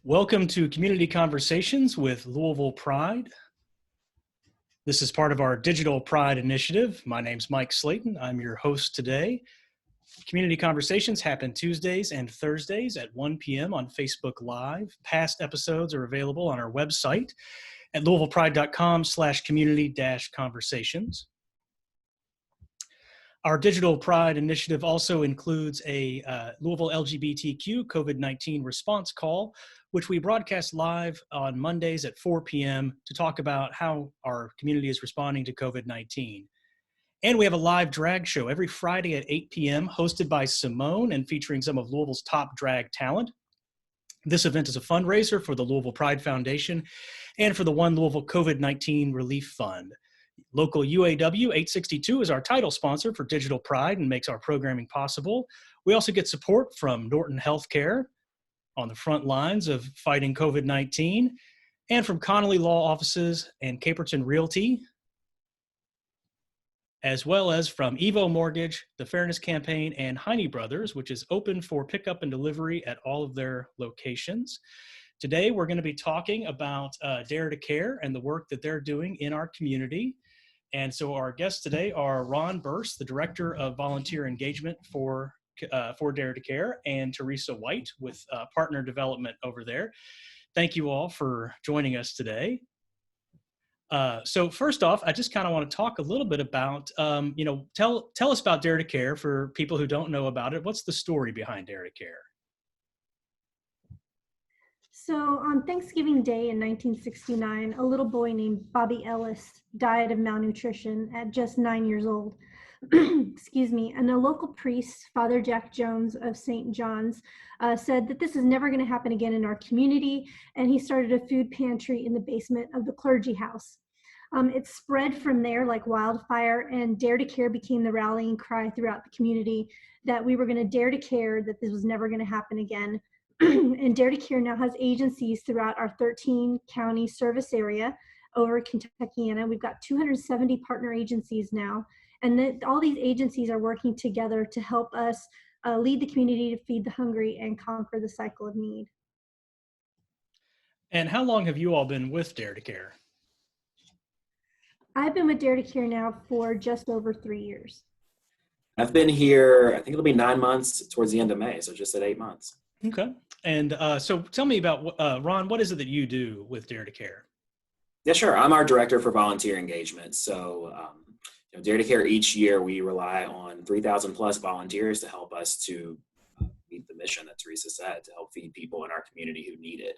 Welcome to Community Conversations with Louisville Pride. This is part of our Digital Pride initiative. My name's Mike Slayton. I'm your host today. Community Conversations happen Tuesdays and Thursdays at 1 p.m. on Facebook Live. Past episodes are available on our website at louisvillepride.com/community-conversations. Our Digital Pride initiative also includes a Louisville LGBTQ COVID-19 response call, which we broadcast live on Mondays at 4 p.m. to talk about how our community is responding to COVID-19. And we have a live drag show every Friday at 8 p.m. hosted by Simone and featuring some of Louisville's top drag talent. This event is a fundraiser for the Louisville Pride Foundation and for the One Louisville COVID-19 Relief Fund. Local UAW 862 is our title sponsor for Digital Pride and makes our programming possible. We also get support from Norton Healthcare on the front lines of fighting COVID-19, and from Connolly Law Offices and Caperton Realty, as well as from Evo Mortgage, the Fairness Campaign, and Heine Brothers, which is open for pickup and delivery at all of their locations. Today, we're going to be talking about Dare to Care and the work that they're doing in our community. And so our guests today are Ron Burse, the Director of Volunteer Engagement for Dare to Care, and Teresa White with Partner Development over there. Thank you all for joining us today. So first off, I just kind of want to talk a little bit about, tell us about Dare to Care for people who don't know about it. What's the story behind Dare to Care? So on Thanksgiving Day in 1969, a little boy named Bobby Ellis died of malnutrition at just 9 years old. Excuse me. And a local priest, Father Jack Jones of St. John's, said that this is never going to happen again in our community. And he started a food pantry in the basement of the clergy house. It spread from there like wildfire, and Dare to Care became the rallying cry throughout the community that we were going to dare to care, that this was never going to happen again. And Dare to Care now has agencies throughout our 13 county service area over Kentuckiana. We've got 270 partner agencies now, and all these agencies are working together to help us lead the community to feed the hungry and conquer the cycle of need. And how long have you all been with Dare to Care? I've been with Dare to Care now for just over 3 years. I've been here, I think it'll be 9 months towards the end of May, so just at 8 months. Okay. And so tell me about, Ron, what is it that you do with Dare to Care? Yeah, sure. I'm our Director for Volunteer Engagement. So Dare to Care, each year we rely on 3,000 plus volunteers to help us to meet the mission that Teresa said, to help feed people in our community who need it.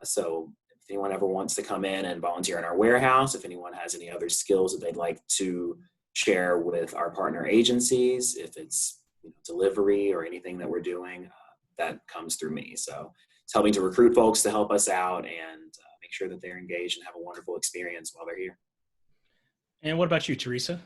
So if anyone ever wants to come in and volunteer in our warehouse, if anyone has any other skills that they'd like to share with our partner agencies, if it's delivery or anything that we're doing, that comes through me. So it's helping to recruit folks to help us out and make sure that they're engaged and have a wonderful experience while they're here. And what about you, Teresa?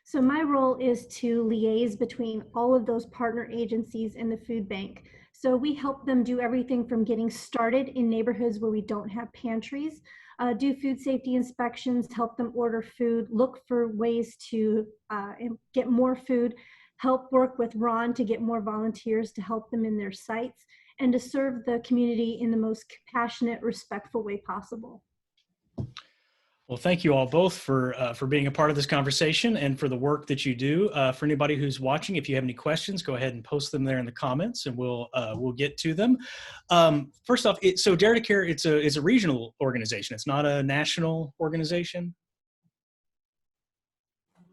So my role is to liaise between all of those partner agencies and the food bank. So we help them do everything from getting started in neighborhoods where we don't have pantries, do food safety inspections, help them order food, look for ways to get more food, help work with Ron to get more volunteers to help them in their sites, and to serve the community in the most compassionate, respectful way possible. Well, thank you all both for being a part of this conversation and for the work that you do. For anybody who's watching, if you have any questions, go ahead and post them there in the comments, and we'll get to them. First off, so Dare to Care, it's a regional organization. It's not a national organization.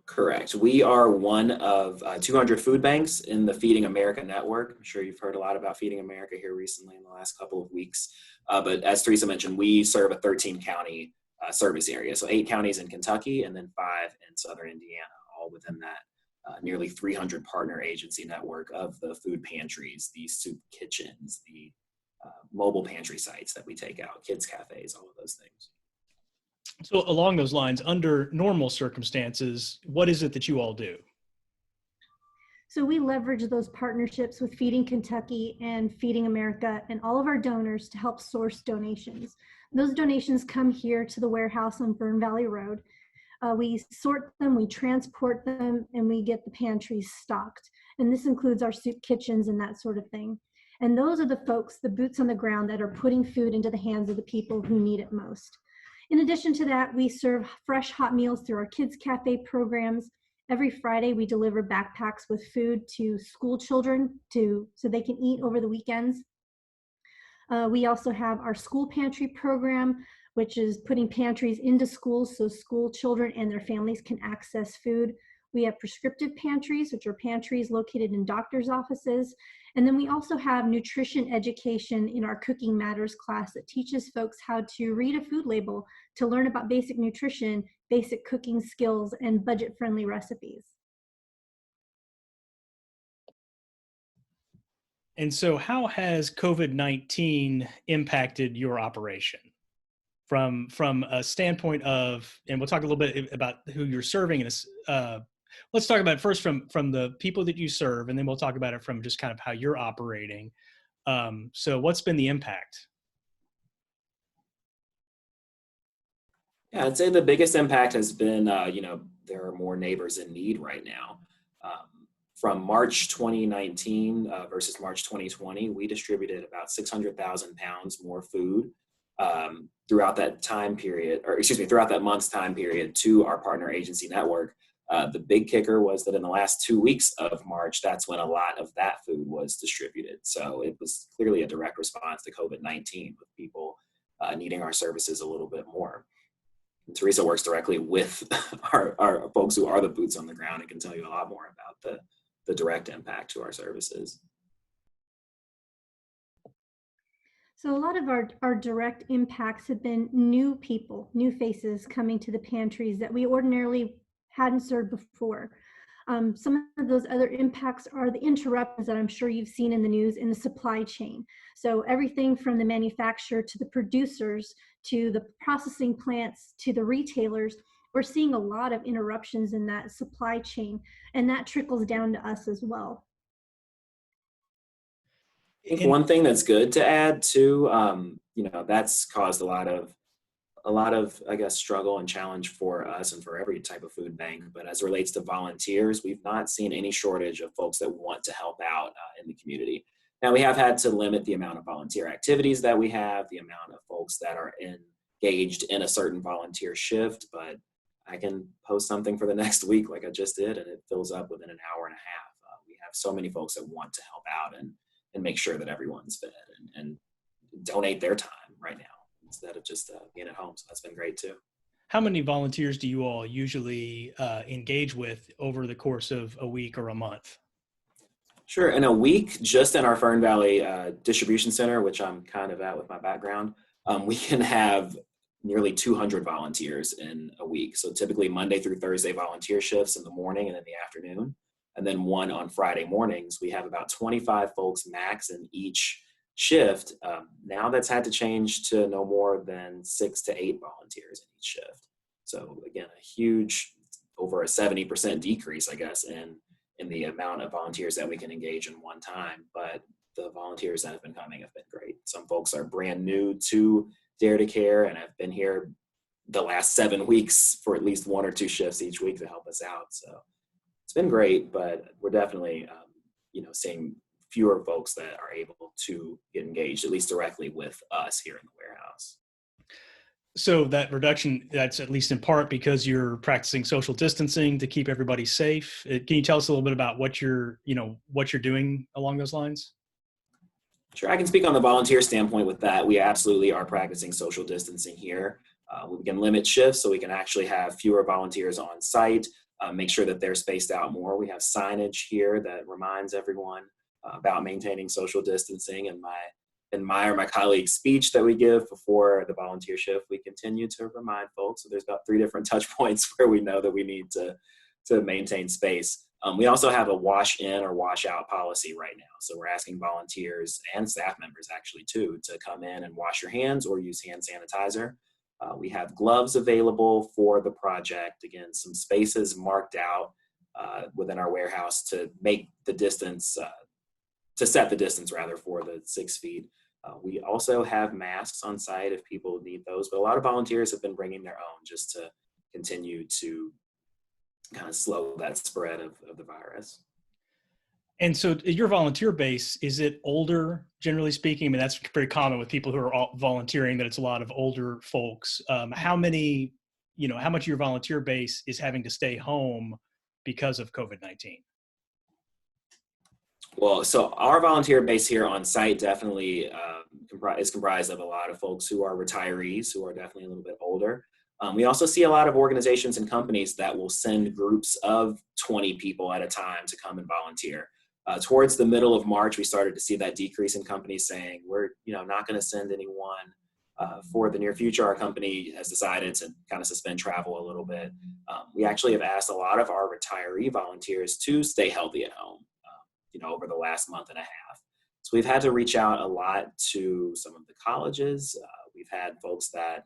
Correct. We are one of 200 food banks in the Feeding America network. I'm sure you've heard a lot about Feeding America here recently in the last couple of weeks. But as Teresa mentioned, we serve a 13 county service area. So 8 counties in Kentucky and then 5 in Southern Indiana, all within that nearly 300 partner agency network of the food pantries, the soup kitchens, the mobile pantry sites that we take out, kids cafes, all of those things. So along those lines, under normal circumstances, what is it that you all do? So we leverage those partnerships with Feeding Kentucky and Feeding America and all of our donors to help source donations. Those donations come here to the warehouse on Fern Valley Road. We sort them, we transport them, and we get the pantries stocked. And this includes our soup kitchens and that sort of thing. And those are the folks, the boots on the ground, that are putting food into the hands of the people who need it most. In addition to that, we serve fresh hot meals through our Kids Cafe programs. Every Friday, we deliver backpacks with food to school children so they can eat over the weekends. We also have our school pantry program, which is putting pantries into schools so school children and their families can access food. We have prescriptive pantries, which are pantries located in doctor's offices. And then we also have nutrition education in our Cooking Matters class that teaches folks how to read a food label to learn about basic nutrition, basic cooking skills, and budget-friendly recipes. And so how has COVID-19 impacted your operation from a standpoint of, and we'll talk a little bit about who you're serving. Let's talk about it first from the people that you serve, and then we'll talk about it from just kind of how you're operating. So what's been the impact? Yeah, I'd say the biggest impact has been, there are more neighbors in need right now. From March 2019 versus March 2020, we distributed about 600,000 pounds more food throughout that time period, throughout that month's time period to our partner agency network. The big kicker was that in the last 2 weeks of March, that's when a lot of that food was distributed. So it was clearly a direct response to COVID-19 with people needing our services a little bit more. And Teresa works directly with our folks who are the boots on the ground and can tell you a lot more about the direct impact to our services. So a lot of our direct impacts have been new people, new faces coming to the pantries that we ordinarily hadn't served before. Some of those other impacts are the interruptions that I'm sure you've seen in the news in the supply chain. So everything from the manufacturer to the producers to the processing plants to the retailers, we're seeing a lot of interruptions in that supply chain, and that trickles down to us as well. I think one thing that's good to add too, that's caused a lot of, I guess, struggle and challenge for us and for every type of food bank. But as it relates to volunteers, we've not seen any shortage of folks that want to help out in the community. Now, we have had to limit the amount of volunteer activities that we have, the amount of folks that are engaged in a certain volunteer shift, but I can post something for the next week like I just did, and it fills up within an hour and a half. We have so many folks that want to help out and make sure that everyone's fed and donate their time right now instead of just being at home. So that's been great too. How many volunteers do you all usually engage with over the course of a week or a month? Sure. In a week, just in our Fern Valley distribution center, which I'm kind of at with my background, we can have nearly 200 volunteers in a week. So typically Monday through Thursday volunteer shifts in the morning and in the afternoon. And then one on Friday mornings. We have about 25 folks max in each shift. Now that's had to change to no more than 6 to 8 volunteers in each shift. So again, a huge, over a 70% decrease, I guess, in the amount of volunteers that we can engage in one time. But the volunteers that have been coming have been great. Some folks are brand new to Dare to Care and have been here the last 7 weeks for at least 1 or 2 shifts each week to help us out. So it's been great, but we're definitely, seeing fewer folks that are able to get engaged, at least directly with us here in the warehouse. So that reduction, that's at least in part because you're practicing social distancing to keep everybody safe. Can you tell us a little bit about what you're doing along those lines? Sure, I can speak on the volunteer standpoint with that. We absolutely are practicing social distancing here. We can limit shifts so we can actually have fewer volunteers on site, make sure that they're spaced out more. We have signage here that reminds everyone about maintaining social distancing. And my colleague's speech that we give before the volunteer shift, we continue to remind folks. So there's about 3 different touch points where we know that we need to maintain space. We also have a wash in or wash out policy right now. So we're asking volunteers and staff members actually too to come in and wash your hands or use hand sanitizer. We have gloves available for the project. Again, some spaces marked out within our warehouse to make the distance, to set the distance rather for the 6 feet. We also have masks on site if people need those, but a lot of volunteers have been bringing their own just to continue to kind of slow that spread of the virus. And so your volunteer base, is it older, generally speaking? I mean, that's very common with people who are all volunteering, that it's a lot of older folks. How many, how much of your volunteer base is having to stay home because of COVID-19? Well, so our volunteer base here on site definitely is comprised of a lot of folks who are retirees, who are definitely a little bit older. We also see a lot of organizations and companies that will send groups of 20 people at a time to come and volunteer. Towards the middle of March, we started to see that decrease in companies saying, we're not going to send anyone for the near future. Our company has decided to kind of suspend travel a little bit. We actually have asked a lot of our retiree volunteers to stay healthy at home, over the last month and a half. So we've had to reach out a lot to some of the colleges. We've had folks that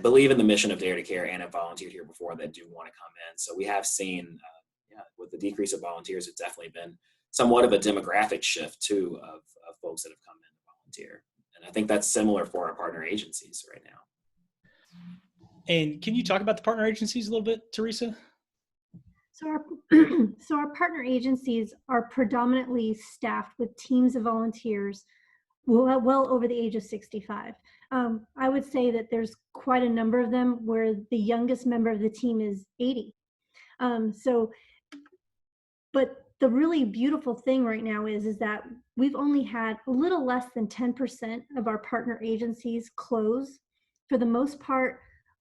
believe in the mission of Dare to Care and have volunteered here before that do want to come in. So we have seen, with the decrease of volunteers, it's definitely been somewhat of a demographic shift too of folks that have come in to volunteer. And I think that's similar for our partner agencies right now. And can you talk about the partner agencies a little bit, Teresa? So our partner agencies are predominantly staffed with teams of volunteers well over the age of 65. I would say that there's quite a number of them where the youngest member of the team is 80. But the really beautiful thing right now is that we've only had a little less than 10% of our partner agencies close. For the most part,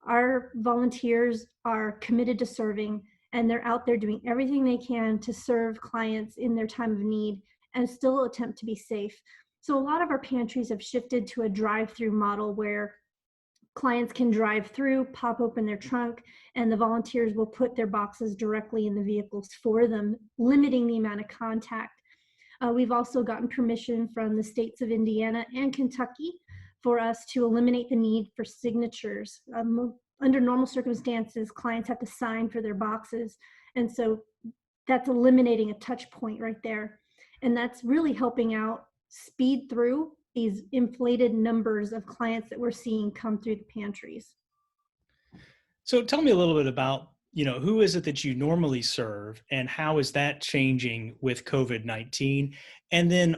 our volunteers are committed to serving, and they're out there doing everything they can to serve clients in their time of need and still attempt to be safe. So a lot of our pantries have shifted to a drive-through model where clients can drive through, pop open their trunk, and the volunteers will put their boxes directly in the vehicles for them, limiting the amount of contact. We've also gotten permission from the states of Indiana and Kentucky for us to eliminate the need for signatures. Under normal circumstances, clients have to sign for their boxes. And so that's eliminating a touch point right there. And that's really helping out speed through these inflated numbers of clients that we're seeing come through the pantries. So tell me a little bit about, who is it that you normally serve and how is that changing with COVID-19? And then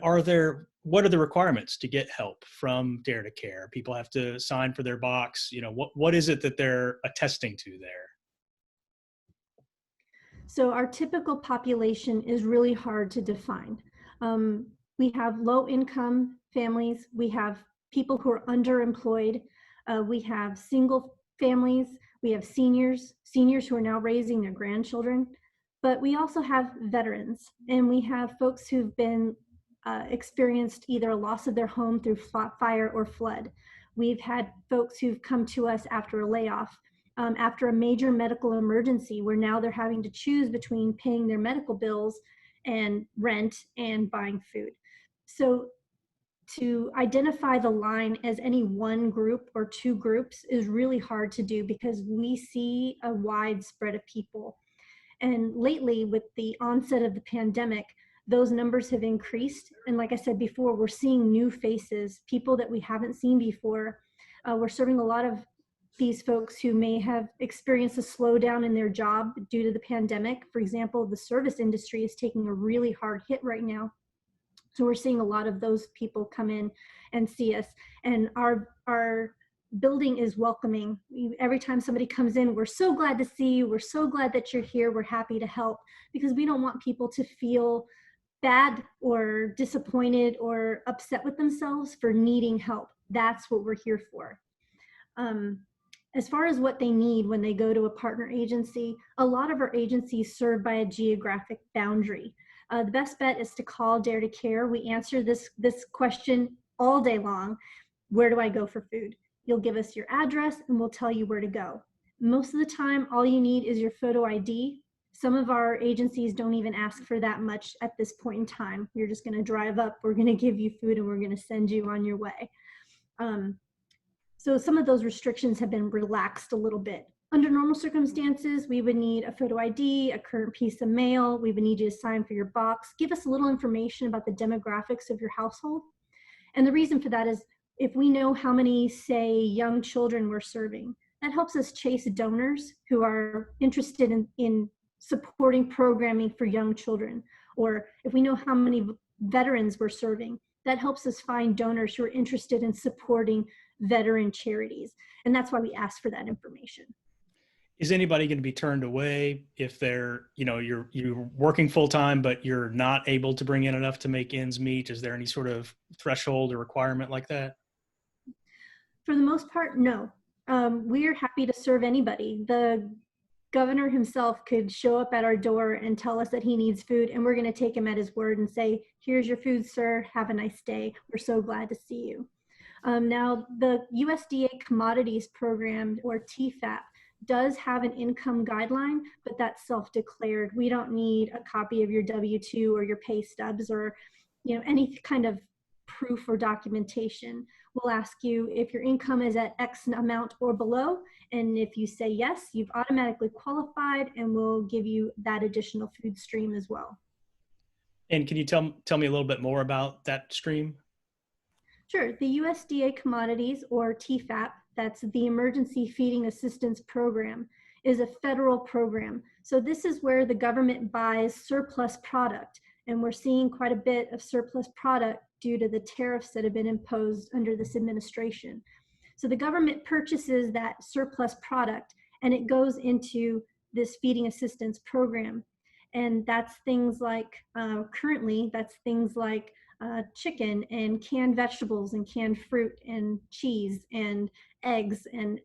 what are the requirements to get help from Dare to Care? People have to sign for their box. What is it that they're attesting to there? So our typical population is really hard to define. We have low income families. We have people who are underemployed. We have single families. We have seniors who are now raising their grandchildren. But we also have veterans, and we have folks who've been experienced either a loss of their home through fire or flood. We've had folks who've come to us after a layoff, after a major medical emergency, where now they're having to choose between paying their medical bills and rent and buying food. So to identify the line as any one group or two groups is really hard to do because we see a wide spread of people. And lately, with the onset of the pandemic, those numbers have increased. And like I said before, we're seeing new faces, people that we haven't seen before. We're serving a lot of these folks who may have experienced a slowdown in their job due to the pandemic. For example, the service industry is taking a really hard hit right now. So we're seeing a lot of those people come in and see us. And our building is welcoming. Every time somebody comes in, we're so glad to see you. We're so glad that you're here. We're happy to help, because we don't want people to feel bad or disappointed or upset with themselves for needing help. That's what we're here for. As far as what they need when they go to a partner agency, a lot of our agencies serve by a geographic boundary. The best bet is to call Dare to Care. We answer this question all day long. Where do I go for food? You'll give us your address and we'll tell you where to go. Most of the time, all you need is your photo ID. Some of our agencies don't even ask for that much at this point in time. You're just gonna drive up, we're gonna give you food, and we're gonna send you on your way. So some of those restrictions have been relaxed a little bit. Under normal circumstances, we would need a photo ID, a current piece of mail. We would need you to sign for your box. Give us a little information about the demographics of your household. And the reason for that is if we know how many, say, young children we're serving, that helps us chase donors who are interested in supporting programming for young children. or if we know how many veterans we're serving, that helps us find donors who are interested in supporting veteran charities. And that's why we ask for that information. Is anybody going to be turned away if they're, you're working full time, but you're not able to bring in enough to make ends meet? Is there any sort of threshold or requirement like that? For the most part, no. We are happy to serve anybody. The governor himself could show up at our door and tell us that he needs food, and we're going to take him at his word and say, here's your food, sir. Have a nice day. We're so glad to see you. Now, the USDA Commodities Program, or TFAP, does have an income guideline, but that's self-declared. We don't need a copy of your W-2 or your pay stubs or any kind of proof or documentation. We'll ask you if your income is at X amount or below, and if you say yes, you've automatically qualified, and we'll give you that additional food stream as well. And can you tell me a little bit more about that stream? Sure. The USDA Commodities, or TFAP, that's the Emergency Feeding Assistance Program, is a federal program. So this is where the government buys surplus product, and we're seeing quite a bit of surplus product due to the tariffs that have been imposed under this administration. So the government purchases that surplus product, and it goes into this feeding assistance program. And that's things like, currently, that's things like chicken and canned vegetables and canned fruit and cheese and eggs, and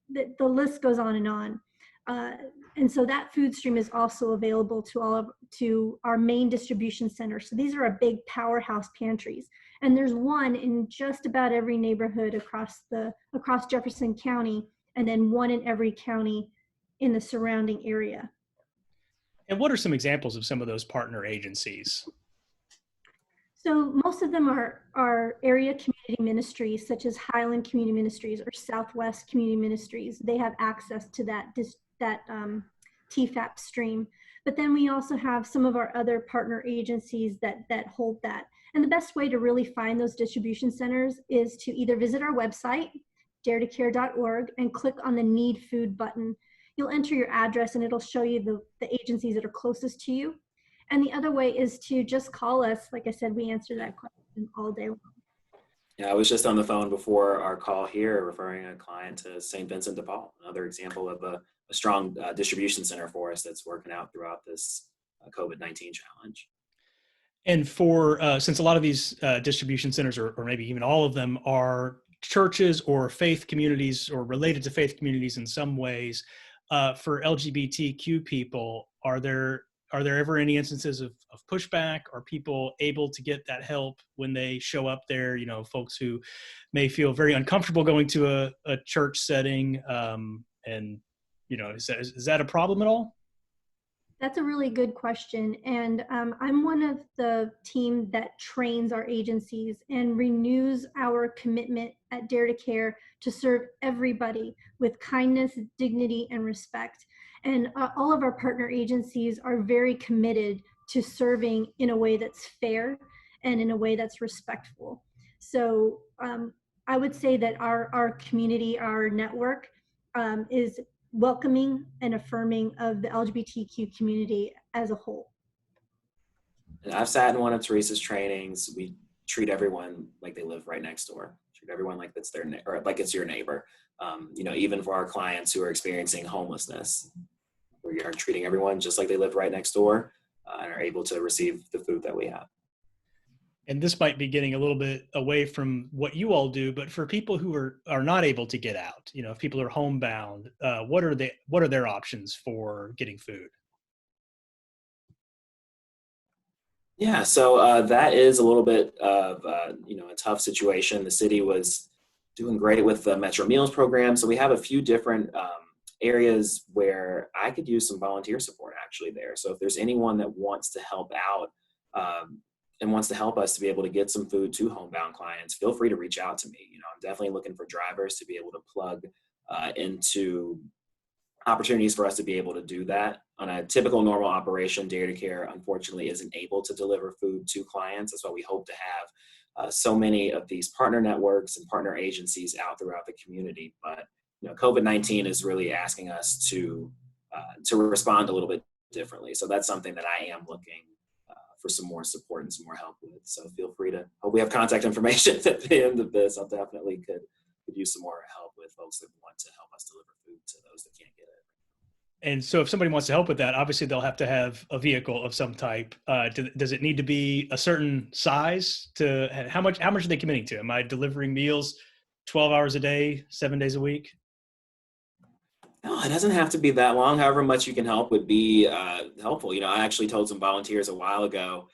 the list goes on and on. And so that food stream is also available to our main distribution center. So these are our big powerhouse pantries, and there's one in just about every neighborhood across Jefferson County, and then one in every county in the surrounding area. And what are some examples of some of those partner agencies? So most of them are area community ministries, such as Highland Community Ministries or Southwest Community Ministries. They have access to that TFAP stream. But then we also have some of our other partner agencies that hold that. And the best way to really find those distribution centers is to either visit our website, daretocare.org, and click on the Need Food button. You'll enter your address, and it'll show you the agencies that are closest to you. And the other way is to just call us. Like I said, we answer that question all day long. Yeah, I was just on the phone before our call here referring a client to St. Vincent de Paul, another example of a strong distribution center for us that's working out throughout this COVID-19 challenge. And since a lot of these distribution centers, or maybe even all of them, are churches or faith communities or related to faith communities in some ways, for LGBTQ people, are there ever any instances of pushback? Are people able to get that help when they show up there? Folks who may feel very uncomfortable going to a church setting, is that a problem at all? That's a really good question. And I'm one of the team that trains our agencies and renews our commitment at Dare to Care to serve everybody with kindness, dignity, and respect. And all of our partner agencies are very committed to serving in a way that's fair and in a way that's respectful. So I would say that our community, our network, is welcoming and affirming of the LGBTQ community as a whole. And I've sat in one of Teresa's trainings. We treat everyone like they live right next door. Treat everyone like that's or like it's your neighbor. Even for our clients who are experiencing homelessness, we are treating everyone just like they live right next door and are able to receive the food that we have. And this might be getting a little bit away from what you all do, but for people who are not able to get out, if people are homebound, what are their options for getting food? Yeah, so that is a little bit of a tough situation. The city was doing great with the Metro Meals program, so we have a few different areas where I could use some volunteer support actually there. So if there's anyone that wants to help out and wants to help us to be able to get some food to homebound clients, feel free to reach out to me. I'm definitely looking for drivers to be able to plug into opportunities for us to be able to do that. On a typical normal operation, Dare to Care unfortunately isn't able to deliver food to clients. That's why we hope to have so many of these partner networks and partner agencies out throughout the community. But COVID-19 is really asking us to respond a little bit differently. So that's something that I am looking for some more support and some more help with. So feel free to, hope we have contact information at the end of this. I'll definitely could use some more help with folks that want to help us deliver food to those that can't get it. And so if somebody wants to help with that, obviously they'll have to have a vehicle of some type. Does it need to be a certain size? How much are they committing to? Am I delivering meals 12 hours a day, 7 days a week? No, it doesn't have to be that long. However much you can help would be helpful. I actually told some volunteers a while ago,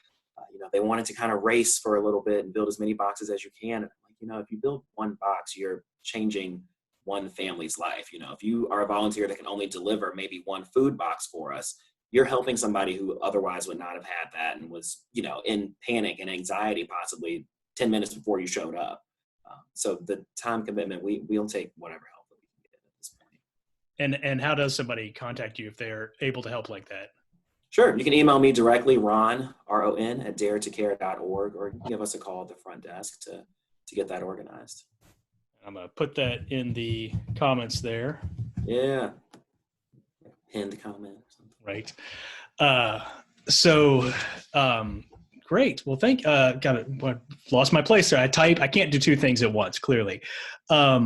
they wanted to kind of race for a little bit and build as many boxes as you can. If you build one box, you're changing one family's life. If you are a volunteer that can only deliver maybe one food box for us, you're helping somebody who otherwise would not have had that and was, in panic and anxiety possibly 10 minutes before you showed up. So the time commitment, we'll take whatever help that we can get at this point. And how does somebody contact you if they're able to help like that? Sure. You can email me directly, Ron, R-O-N, at daretocare.org, or give us a call at the front desk to get that organized. I'm going to put that in the comments there. Yeah. Pinned comment. Right. Great. Well, lost my place there. I can't do two things at once, clearly. Are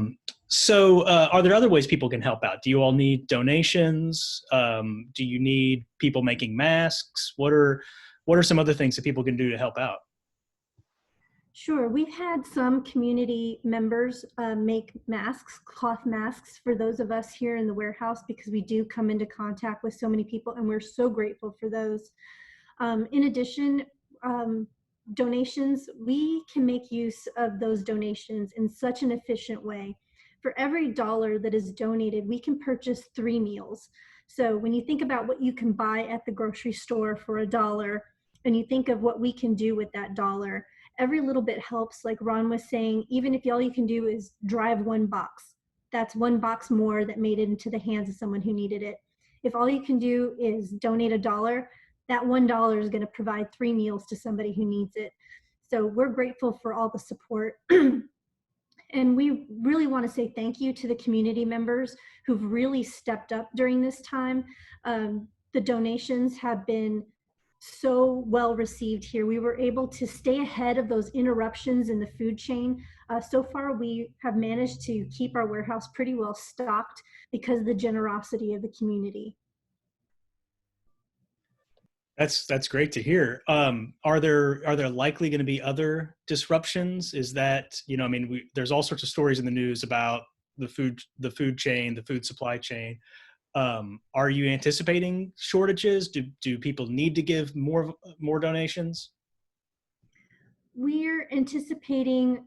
there other ways people can help out? Do you all need donations? Do you need people making masks? What are some other things that people can do to help out? Sure. We've had some community members make masks, cloth masks for those of us here in the warehouse, because we do come into contact with so many people, and we're so grateful for those. In addition, donations, we can make use of those donations in such an efficient way. For every dollar that is donated, we can purchase 3 meals. So when you think about what you can buy at the grocery store for $1, and you think of what we can do with that dollar, every little bit helps. Like Ron was saying, even if all you can do is drive 1 box, that's 1 box more that made it into the hands of someone who needed it. If all you can do is donate $1, that $1 is going to provide 3 meals to somebody who needs it. So we're grateful for all the support. And we really want to say thank you to the community members who've really stepped up during this time. The donations have been so well received here. We were able to stay ahead of those interruptions in the food chain. So far, we have managed to keep our warehouse pretty well stocked because of the generosity of the community. That's great to hear. Are there likely going to be other disruptions? Is that, there's all sorts of stories in the news about the food chain, the food supply chain. Are you anticipating shortages? Do people need to give more donations? We're anticipating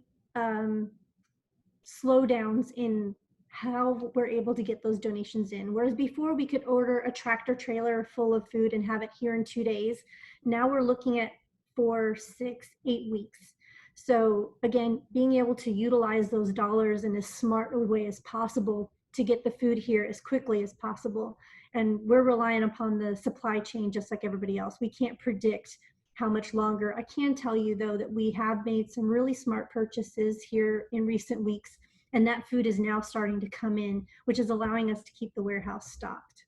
slowdowns in how we're able to get those donations in. Whereas before we could order a tractor trailer full of food and have it here in 2 days, now we're looking at 4, 6, 8 weeks. So again, being able to utilize those dollars in as smart a way as possible to get the food here as quickly as possible. And we're relying upon the supply chain just like everybody else. We can't predict how much longer. I can tell you though that we have made some really smart purchases here in recent weeks, and that food is now starting to come in, which is allowing us to keep the warehouse stocked.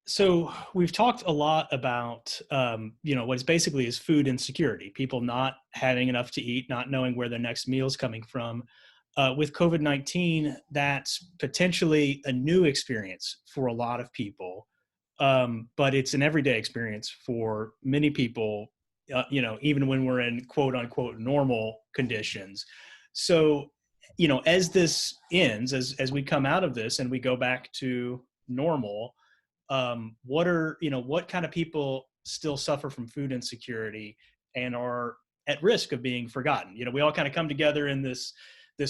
So we've talked a lot about, what is basically is food insecurity, people not having enough to eat, not knowing where their next meal is coming from. With COVID-19, that's potentially a new experience for a lot of people, but it's an everyday experience for many people, even when we're in quote unquote normal conditions. So, as this ends, as we come out of this and we go back to normal, what kind of people still suffer from food insecurity and are at risk of being forgotten? We all kind of come together in this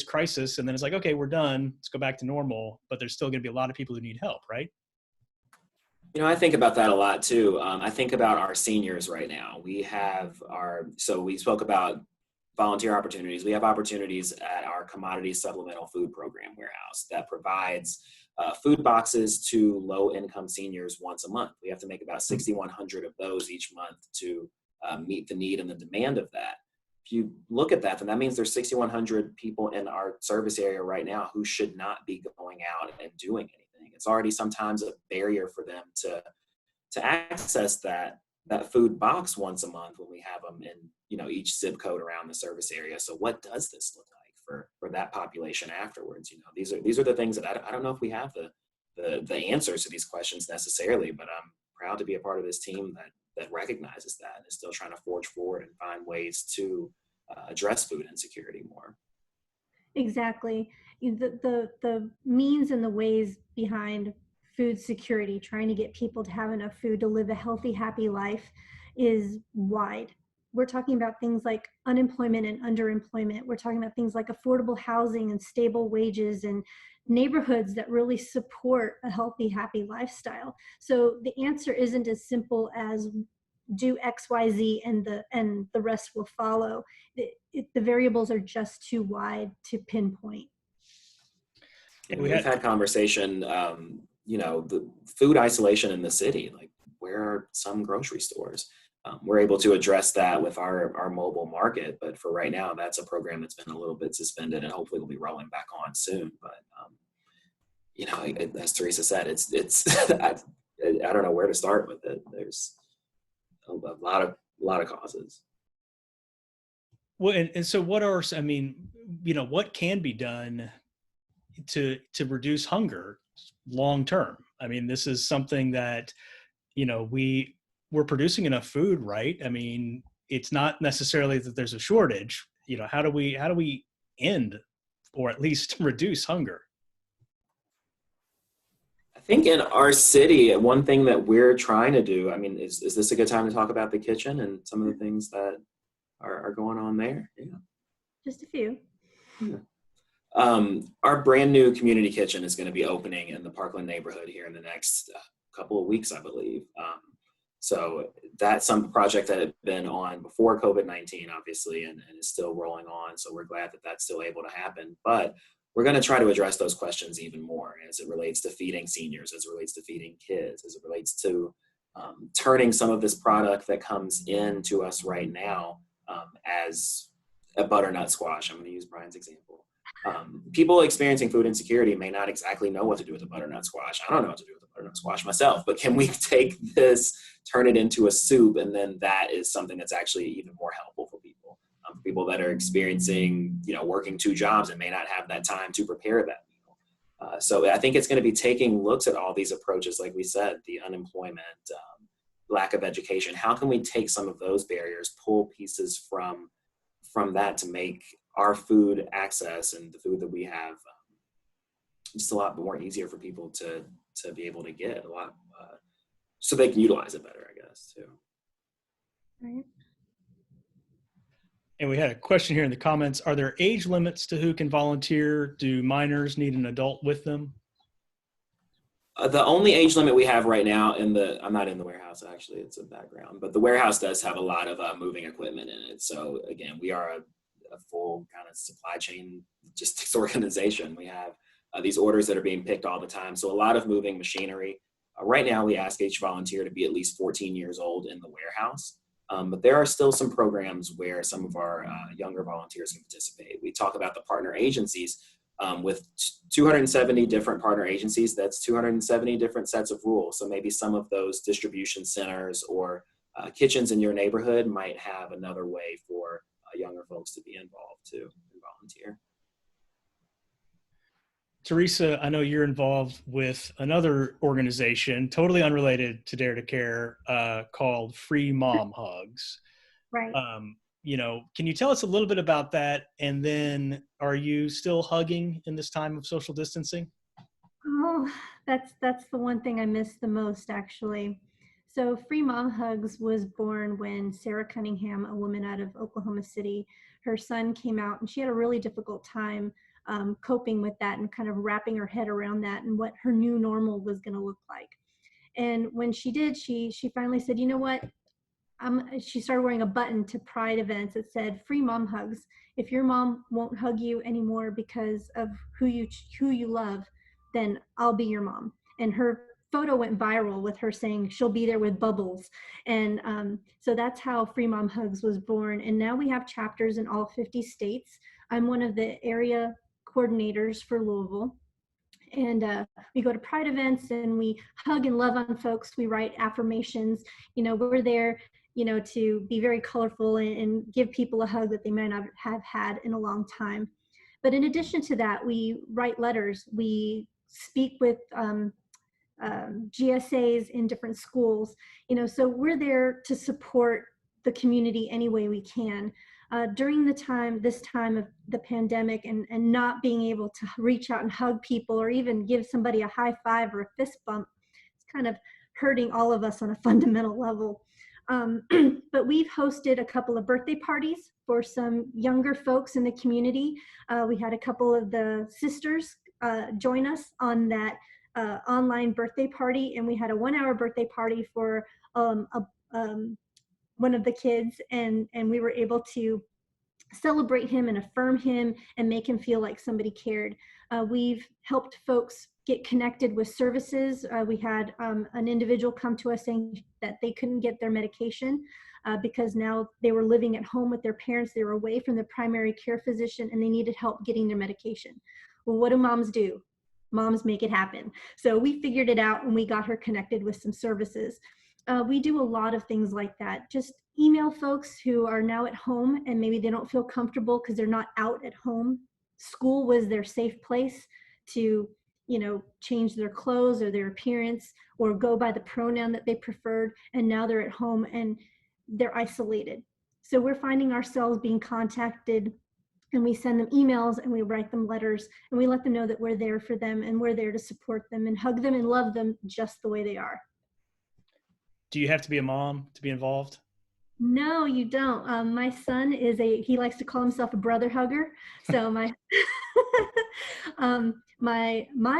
crisis, and then it's like, okay, we're done, let's go back to normal, but there's still going to be a lot of people who need help, right? I think about that a lot too. I think about our seniors right now. We spoke about volunteer opportunities. We have opportunities at our commodity supplemental food program warehouse that provides food boxes to low-income seniors once a month. We have to make about 6,100 of those each month to meet the need and the demand of that. If you look at that, then that means there's 6,100 people in our service area right now who should not be going out and doing anything. It's already sometimes a barrier for them to to access that food box once a month when we have them in, each zip code around the service area. So what does this look like for that population afterwards? These are the things that I don't know if we have the answers to these questions necessarily, but I'm proud to be a part of this team that recognizes that and is still trying to forge forward and find ways to address food insecurity more. Exactly. The means and the ways behind food security, trying to get people to have enough food to live a healthy, happy life, is wide. We're talking about things like unemployment and underemployment. We're talking about things like affordable housing and stable wages and neighborhoods that really support a healthy, happy lifestyle. So the answer isn't as simple as do XYZ and the rest will follow. The variables are just too wide to pinpoint. And we've had conversation, the food isolation in the city, like where are some grocery stores? We're able to address that with our mobile market, but for right now, that's a program that's been a little bit suspended and hopefully will be rolling back on soon. But, as Teresa said, it's I don't know where to start with it. There's a lot of causes. Well, and so what are, what can be done to reduce hunger long term? I mean, this is something that, we're producing enough food, right? I mean, it's not necessarily that there's a shortage. How do we end or at least reduce hunger? I think in our city, one thing that we're trying to do, is this a good time to talk about the kitchen and some of the things that are going on there? Yeah. Just a few. Yeah. Our brand new community kitchen is going to be opening in the Parkland neighborhood here in the next couple of weeks, I believe. So that's some project that had been on before COVID-19, obviously, and is still rolling on. So we're glad that that's still able to happen. But we're going to try to address those questions even more as it relates to feeding seniors, as it relates to feeding kids, as it relates to turning some of this product that comes in to us right now as a butternut squash. I'm going to use Brian's example. People experiencing food insecurity may not exactly know what to do with a butternut squash. I don't know what to do with a butternut squash myself, but can we take this, turn it into a soup, and then that is something that's actually even more helpful for people. People that are experiencing, working two jobs and may not have that time to prepare that meal. So I think it's going to be taking looks at all these approaches, like we said, the unemployment, lack of education. How can we take some of those barriers, pull pieces from that to make our food access and the food that we have just a lot more easier for people to be able to get a lot, so they can utilize it better, I guess, too. Right. And we had a question here in the comments. Are there age limits to who can volunteer? Do minors need an adult with them? The only age limit we have right now I'm not in the warehouse, actually, it's a background, but the warehouse does have a lot of moving equipment in it. So again, we are a full kind of supply chain logistics organization. We have these orders that are being picked all the time. So a lot of moving machinery. Right now, we ask each volunteer to be at least 14 years old in the warehouse. But there are still some programs where some of our younger volunteers can participate. We talk about the partner agencies. With 270 different partner agencies, that's 270 different sets of rules. So maybe some of those distribution centers or kitchens in your neighborhood might have another way for younger folks to be involved too and volunteer. Teresa, I know you're involved with another organization, totally unrelated to Dare to Care, called Free Mom Hugs. Right. Can you tell us a little bit about that? And then are you still hugging in this time of social distancing? Oh, that's the one thing I miss the most, actually. So Free Mom Hugs was born when Sarah Cunningham, a woman out of Oklahoma City, her son came out and she had a really difficult time coping with that and kind of wrapping her head around that and what her new normal was going to look like. And when she did, she finally said, you know what? She started wearing a button to Pride events that said "Free Mom Hugs." If your mom won't hug you anymore because of who you love, then I'll be your mom. And her photo went viral with her saying she'll be there with bubbles. And so that's how Free Mom Hugs was born. And now we have chapters in all 50 states. I'm one of the area coordinators for Louisville. And we go to pride events and we hug and love on folks. We write affirmations. We're there, to be very colorful and give people a hug that they might not have had in a long time. But in addition to that, we write letters. We speak with GSAs in different schools, so we're there to support the community any way we can. During this time of the pandemic and not being able to reach out and hug people or even give somebody a high five or a fist bump, it's kind of hurting all of us on a fundamental level. But we've hosted a couple of birthday parties for some younger folks in the community. We had a couple of the sisters join us on that online birthday party, and we had a 1-hour birthday party for one of the kids, and we were able to celebrate him and affirm him and make him feel like somebody cared. We've helped folks get connected with services. We had an individual come to us saying that they couldn't get their medication because now they were living at home with their parents. They were away from their primary care physician and they needed help getting their medication. Well, what do moms do? Moms make it happen. So we figured it out and we got her connected with some services. We do a lot of things like that. Just email folks who are now at home and maybe they don't feel comfortable because they're not out at home. School was their safe place to, change their clothes or their appearance or go by the pronoun that they preferred. And now they're at home and they're isolated. So we're finding ourselves being contacted, and we send them emails and we write them letters and we let them know that we're there for them and we're there to support them and hug them and love them just the way they are. Do you have to be a mom to be involved? No, you don't. My son he likes to call himself a brother hugger. So my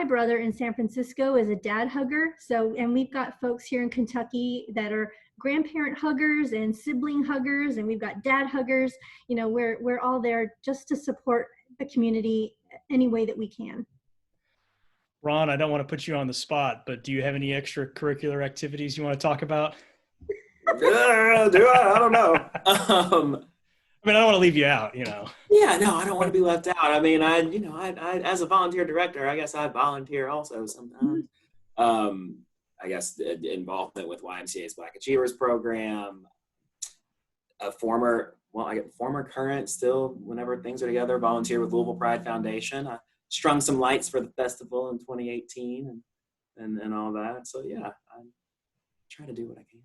brother in San Francisco is a dad hugger. So, and we've got folks here in Kentucky that are grandparent huggers and sibling huggers, and we've got dad huggers. We're all there just to support the community any way that we can. Ron, I don't want to put you on the spot, but do you have any extracurricular activities you want to talk about? Do I? I don't know. I don't want to leave you out, Yeah, no, I don't want to be left out. I mean, I as a volunteer director, I guess I volunteer also sometimes. I guess involvement with YMCA's Black Achievers program. Former current still, whenever things are together, volunteer with Louisville Pride Foundation. I strung some lights for the festival in 2018 and all that. So yeah, I'm trying to do what I can.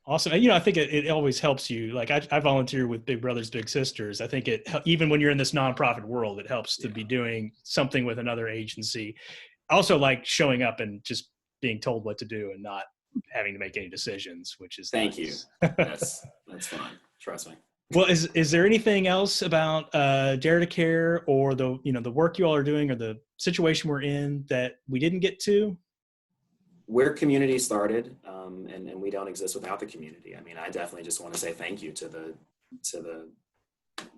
Awesome. And, I think it always helps you. Like I volunteer with Big Brothers Big Sisters. I think even when you're in this nonprofit world, it helps to be doing something with another agency. I also like showing up and just being told what to do and not having to make any decisions, which is Thank nice. you. That's fine. Trust me. Well, is there anything else about Dare to Care or the work you all are doing or the situation we're in that we didn't get to? We're community started, and we don't exist without the community. I mean, I definitely just want to say thank you to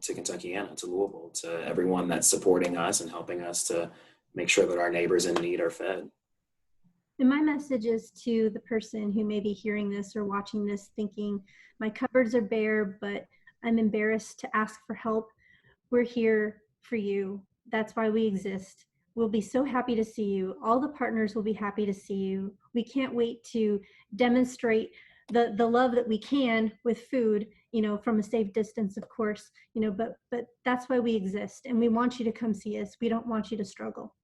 Kentuckiana, to Louisville, to everyone that's supporting us and helping us to make sure that our neighbors in need are fed. And my message is to the person who may be hearing this or watching this thinking, my cupboards are bare, but I'm embarrassed to ask for help. We're here for you. That's why we exist. We'll be so happy to see you. All the partners will be happy to see you. We can't wait to demonstrate the love that we can with food, from a safe distance, of course, but that's why we exist. And we want you to come see us. We don't want you to struggle.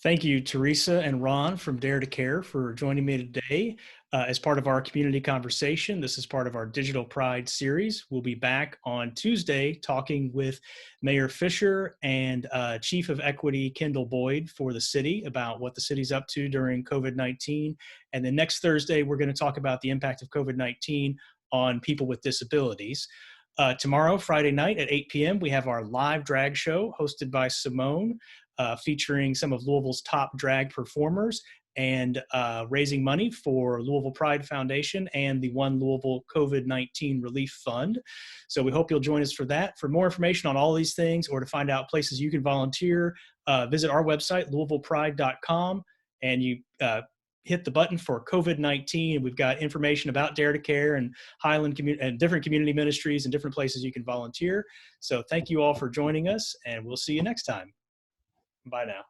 Thank you, Teresa and Ron from Dare to Care, for joining me today as part of our community conversation. This is part of our Digital Pride series. We'll be back on Tuesday talking with Mayor Fisher and Chief of Equity Kendall Boyd for the city about what the city's up to during COVID-19. And then next Thursday, we're going to talk about the impact of COVID-19 on people with disabilities. Tomorrow, Friday night at 8 p.m., we have our live drag show hosted by Simone, featuring some of Louisville's top drag performers and raising money for Louisville Pride Foundation and the One Louisville COVID-19 Relief Fund. So we hope you'll join us for that. For more information on all these things or to find out places you can volunteer, visit our website, louisvillepride.com, and you hit the button for COVID-19. And we've got information about Dare to Care and Highland and different community ministries and different places you can volunteer. So thank you all for joining us, and we'll see you next time. Bye now.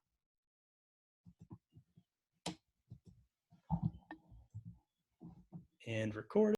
And record.